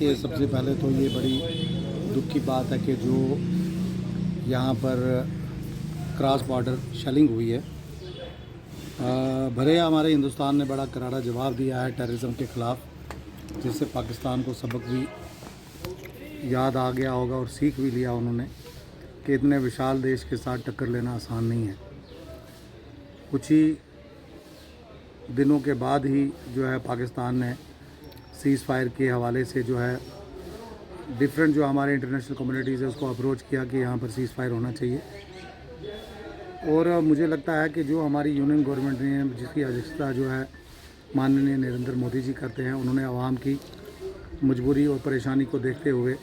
देखिए, सबसे पहले तो ये बड़ी दुख की बात है कि जो यहाँ पर क्रॉस बॉर्डर शेलिंग हुई है। भले हमारे हिंदुस्तान ने बड़ा करारा जवाब दिया है टेररिज्म के ख़िलाफ़, जिससे पाकिस्तान को सबक भी याद आ गया होगा और सीख भी लिया उन्होंने कि इतने विशाल देश के साथ टक्कर लेना आसान नहीं है। कुछ ही दिनों के बाद ही जो है पाकिस्तान ने सीज़ फायर के हवाले से जो है डिफरेंट जो हमारे इंटरनेशनल कम्युनिटीज़ है उसको अप्रोच किया कि यहाँ पर सीज़ फायर होना चाहिए। और मुझे लगता है कि जो हमारी यूनियन गवर्नमेंट ने, जिसकी अध्यक्षता जो है माननीय नरेंद्र मोदी जी करते हैं, उन्होंने आवाम की मजबूरी और परेशानी को देखते हुए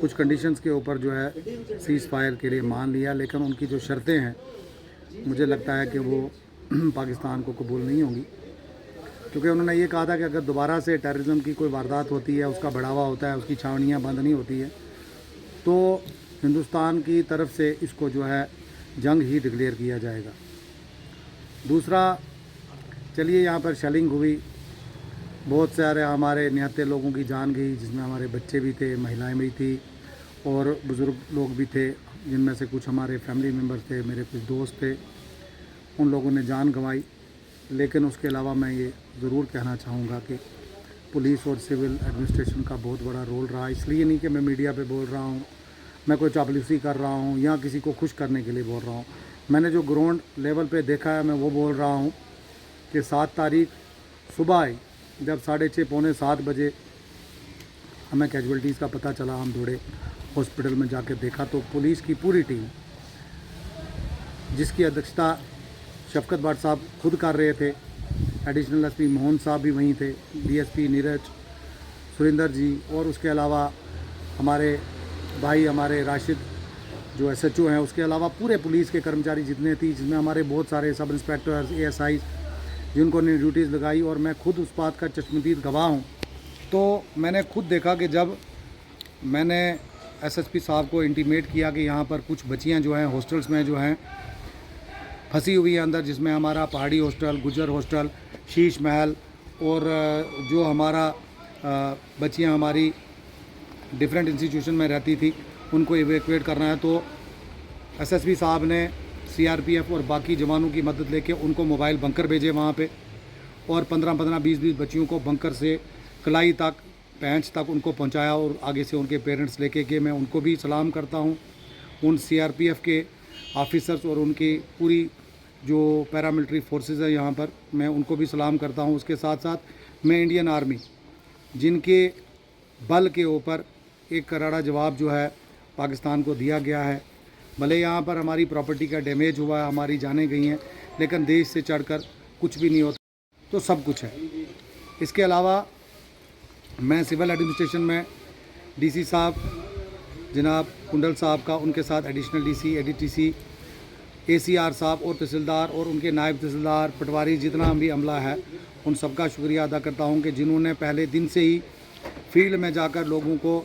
कुछ कंडीशंस के ऊपर जो है सीज़ फायर के लिए मान लिया। लेकिन उनकी जो शर्तें हैं मुझे लगता है कि वो पाकिस्तान को कबूल नहीं होंगी, क्योंकि उन्होंने ये कहा था कि अगर दोबारा से टेररिज्म की कोई वारदात होती है, उसका बढ़ावा होता है, उसकी छावनियाँ बंद नहीं होती है, तो हिंदुस्तान की तरफ से इसको जो है जंग ही डिक्लेयर किया जाएगा। दूसरा, चलिए यहाँ पर शेलिंग हुई, बहुत सारे हमारे निहत्थे लोगों की जान गई, जिसमें हमारे बच्चे भी थे, महिलाएं भी थी और बुज़ुर्ग लोग भी थे, जिनमें से कुछ हमारे फैमिली मेम्बर्स थे, मेरे कुछ दोस्त थे, उन लोगों ने जान गंवाई। लेकिन उसके अलावा मैं ये ज़रूर कहना चाहूँगा कि पुलिस और सिविल एडमिनिस्ट्रेशन का बहुत बड़ा रोल रहा। इसलिए नहीं कि मैं मीडिया पे बोल रहा हूँ, मैं कोई चापलूसी कर रहा हूँ या किसी को खुश करने के लिए बोल रहा हूँ। मैंने जो ग्राउंड लेवल पे देखा है मैं वो बोल रहा हूँ कि 7 तारीख सुबह जब 6:30 पौने 7 बजे हमें कैजुअल्टीज़ का पता चला, हम दौड़े हॉस्पिटल में जाकर देखा तो पुलिस की पूरी टीम, जिसकी अध्यक्षता शफकत भट्ट साहब खुद कर रहे थे, एडिशनल एसपी मोहन साहब भी वहीं थे, डीएसपी नीरज, सुरेंद्र जी, और उसके अलावा हमारे भाई हमारे राशिद जो एसएचओ हैं, उसके अलावा पूरे पुलिस के कर्मचारी जितने थी, जिसमें हमारे बहुत सारे सब इंस्पेक्टर्स, एएसआई जिनको ने ड्यूटीज़ लगाई। और मैं खुद उस बात का चश्मदीद गवाह हूँ। तो मैंने खुद देखा कि जब मैंने एसएसपी साहब को इंटीमेट किया कि यहाँ पर कुछ बच्चियाँ जो हैं हॉस्टल्स में जो हैं फंसी हुई है अंदर, जिसमें हमारा पहाड़ी हॉस्टल, गुजर हॉस्टल, शीश महल और जो हमारा बच्चियां हमारी डिफरेंट इंस्टीट्यूशन में रहती थी, उनको इवैक्यूएट करना है, तो एसएसपी साहब ने सीआरपीएफ और बाकी जवानों की मदद लेके उनको मोबाइल बंकर भेजे वहाँ पे, और 15-15, 20-20 बच्चियों को बंकर से कलाई तक, पैंच तक उनको पहुँचाया, और आगे से उनके पेरेंट्स लेके गए। मैं उनको भी सलाम करता हूँ, उन सीआरपीएफ के ऑफिसर्स और उनकी पूरी जो पैरामिलिट्री फोर्सेस है यहाँ पर, मैं उनको भी सलाम करता हूँ। उसके साथ साथ मैं इंडियन आर्मी, जिनके बल के ऊपर एक करारा जवाब जो है पाकिस्तान को दिया गया है। भले यहाँ पर हमारी प्रॉपर्टी का डैमेज हुआ है, हमारी जानें गई हैं, लेकिन देश से चढ़कर कुछ भी नहीं होता, तो सब कुछ है। इसके अलावा मैं सिविल एडमिनिस्ट्रेशन में डीसी साहब जनाब कुंडल साहब का, उनके साथ एडिशनल डीसी, एडीटीसी, एसीआर साहब और तहसीलदार और उनके नायब तहसीलदार, पटवारी, जितना भी अमला है, उन सबका शुक्रिया अदा करता हूं कि जिन्होंने पहले दिन से ही फील्ड में जाकर लोगों को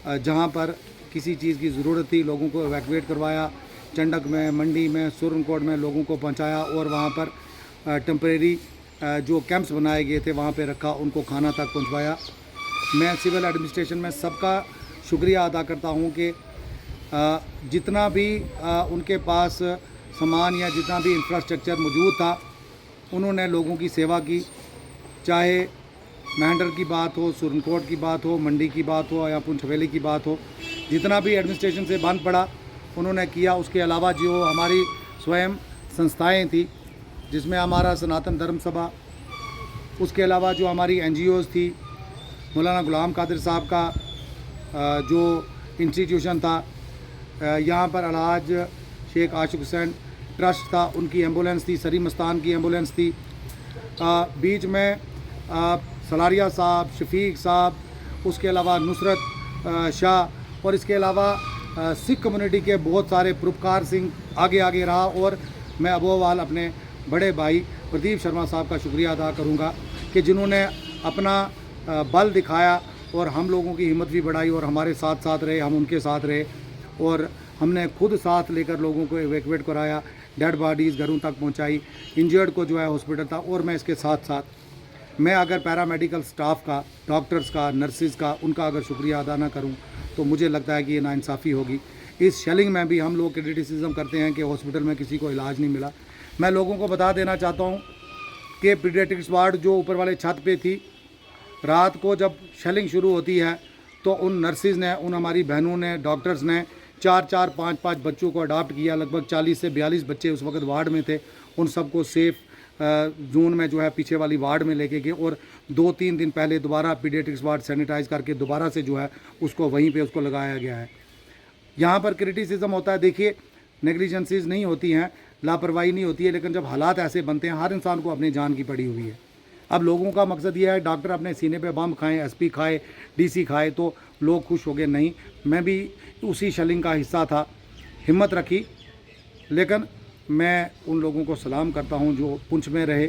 जहां पर किसी चीज़ की ज़रूरत थी, लोगों को इवैक्यूएट करवाया, चंडक में, मंडी में, सुरनकोट में लोगों को पहुंचाया, और वहां पर टेम्परेरी जो कैंप्स बनाए गए थे वहाँ पर रखा, उनको खाना तक पहुँचवाया। मैं सिविल एडमिनिस्ट्रेशन में सबका शुक्रिया अदा करता हूँ कि जितना भी उनके पास सामान या जितना भी इंफ्रास्ट्रक्चर मौजूद था, उन्होंने लोगों की सेवा की। चाहे महंडर की बात हो, सुरनकोट की बात हो, मंडी की बात हो या पुंछ हवेली की बात हो, जितना भी एडमिनिस्ट्रेशन से बंद पड़ा उन्होंने किया। उसके अलावा जो हमारी स्वयं संस्थाएं थी, जिसमें हमारा सनातन धर्म सभा, उसके अलावा जो हमारी एनजीओज़ थी, मौलाना गुलाम कादिर साहब का जो इंस्टीट्यूशन था, यहाँ पर अलहाज शेख आशिक हुसैन ट्रस्ट था, उनकी एम्बुलेंस थी, सरी मस्तान की एम्बुलेंस थी, बीच में सलारिया साहब, शफीक साहब, उसके अलावा नुसरत शाह, और इसके अलावा सिख कम्युनिटी के बहुत सारे परोपकार सिंह आगे आगे रहा। और मैं अबोवाल अपने बड़े भाई प्रदीप शर्मा साहब का शुक्रिया अदा करूँगा कि जिन्होंने अपना बल दिखाया और हम लोगों की हिम्मत भी बढ़ाई और हमारे साथ साथ रहे, हम उनके साथ रहे, और हमने खुद साथ लेकर लोगों को इवैक्यूएट कराया, डेड बॉडीज़ घरों तक पहुंचाई, इंजर्ड को जो है हॉस्पिटल था। और मैं इसके साथ साथ मैं अगर पैरामेडिकल स्टाफ का, डॉक्टर्स का, नर्सिस का, उनका अगर शुक्रिया अदा ना करूं तो मुझे लगता है कि ये नाइंसाफ़ी होगी। इस शेलिंग में भी हम लोग क्रिटिसिज्म करते हैं कि हॉस्पिटल में किसी को इलाज नहीं मिला। मैं लोगों को बता देना चाहता हूँ कि पीडियाट्रिक्स वार्ड जो ऊपर वाले छत पे थी, रात को जब शेलिंग शुरू होती है तो उन नर्सिस ने, उन हमारी बहनों ने, डॉक्टर्स ने 4-4, 5-5 बच्चों को अडॉप्ट किया। लगभग 40 से 42 बच्चे उस वक्त वार्ड में थे। उन सबको सेफ़ जोन में जो है पीछे वाली वार्ड में लेके गए और 2-3 दिन पहले दोबारा पीडियाट्रिक्स वार्ड सैनिटाइज करके दोबारा से जो है उसको वहीं पे उसको लगाया गया है। यहाँ पर क्रिटिसिज्म होता है, देखिए नेग्लिजेंसीज नहीं होती हैं, लापरवाही नहीं होती है, लेकिन जब हालात ऐसे बनते हैं, हर इंसान को अपनी जान की पड़ी हुई है। अब लोगों का मकसद ये है डॉक्टर अपने सीने पे बम खाएं, एसपी खाए, डीसी खाए तो लोग खुश हो गए। नहीं, मैं भी उसी शेलिंग का हिस्सा था, हिम्मत रखी। लेकिन मैं उन लोगों को सलाम करता हूं जो पुंछ में रहे,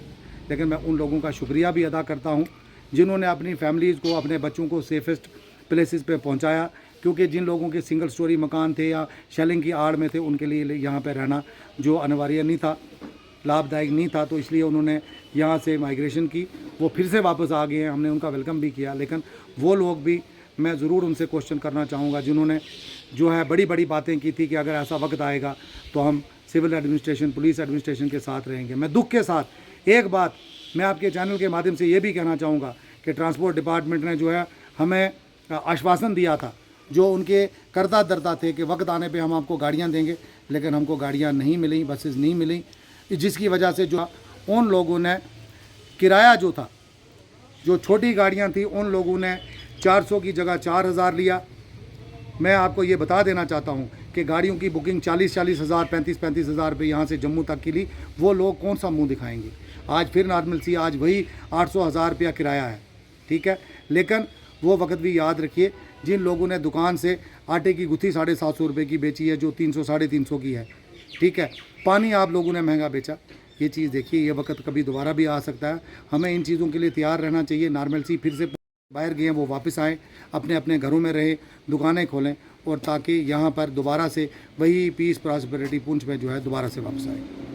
लेकिन मैं उन लोगों का शुक्रिया भी अदा करता हूं जिन्होंने अपनी फैमिलीज़ को, अपने बच्चों को सेफेस्ट प्लेसेस पे पहुंचाया। क्योंकि जिन लोगों के सिंगल स्टोरी मकान थे या शेलिंग की आड़ में थे, उनके लिए यहाँ पे रहना जो अनिवार्य नहीं था, लाभदायक नहीं था, तो इसलिए उन्होंने यहाँ से माइग्रेशन की। वो फिर से वापस आ गए हैं, हमने उनका वेलकम भी किया। लेकिन वो लोग भी मैं ज़रूर उनसे क्वेश्चन करना चाहूँगा जिन्होंने जो है बड़ी बड़ी बातें की थी कि अगर ऐसा वक्त आएगा तो हम सिविल एडमिनिस्ट्रेशन, पुलिस एडमिनिस्ट्रेशन के साथ रहेंगे। मैं दुख के साथ एक बात मैं आपके चैनल के माध्यम से ये भी कहना चाहूँगा कि ट्रांसपोर्ट डिपार्टमेंट ने जो है हमें आश्वासन दिया था, जो उनके करता धरता थे कि वक्त आने पे हम आपको गाड़ियाँ देंगे, लेकिन हमको गाड़ियाँ नहीं मिली, बसेस नहीं मिली, जिसकी वजह से जो उन लोगों ने किराया जो था, जो छोटी गाड़ियाँ थी, उन लोगों ने 400 की जगह 4000 लिया। मैं आपको ये बता देना चाहता हूँ कि गाड़ियों की बुकिंग 40-40 हज़ार, 35-35 हज़ार रुपये यहाँ से जम्मू तक की ली। वो लोग कौन सा मुंह दिखाएंगे? आज फिर नॉर्मल सी, आज वही 800-1000 रुपया किराया है, ठीक है। लेकिन वो वक्त भी याद रखिए जिन लोगों ने दुकान से आटे की गुत्थी 750 रुपये की बेची है, जो 300-350 की है, ठीक है। पानी आप लोगों ने महंगा बेचा। ये चीज़ देखिए, ये वक्त कभी दोबारा भी आ सकता है। हमें इन चीज़ों के लिए तैयार रहना चाहिए। नॉर्मल सी फिर से बाहर गए हैं, वो वापस आएँ, अपने अपने घरों में रहें, दुकानें खोलें, और ताकि यहाँ पर दोबारा से वही पीस प्रॉस्पेरिटी पुंछ में जो है दोबारा से वापस आए।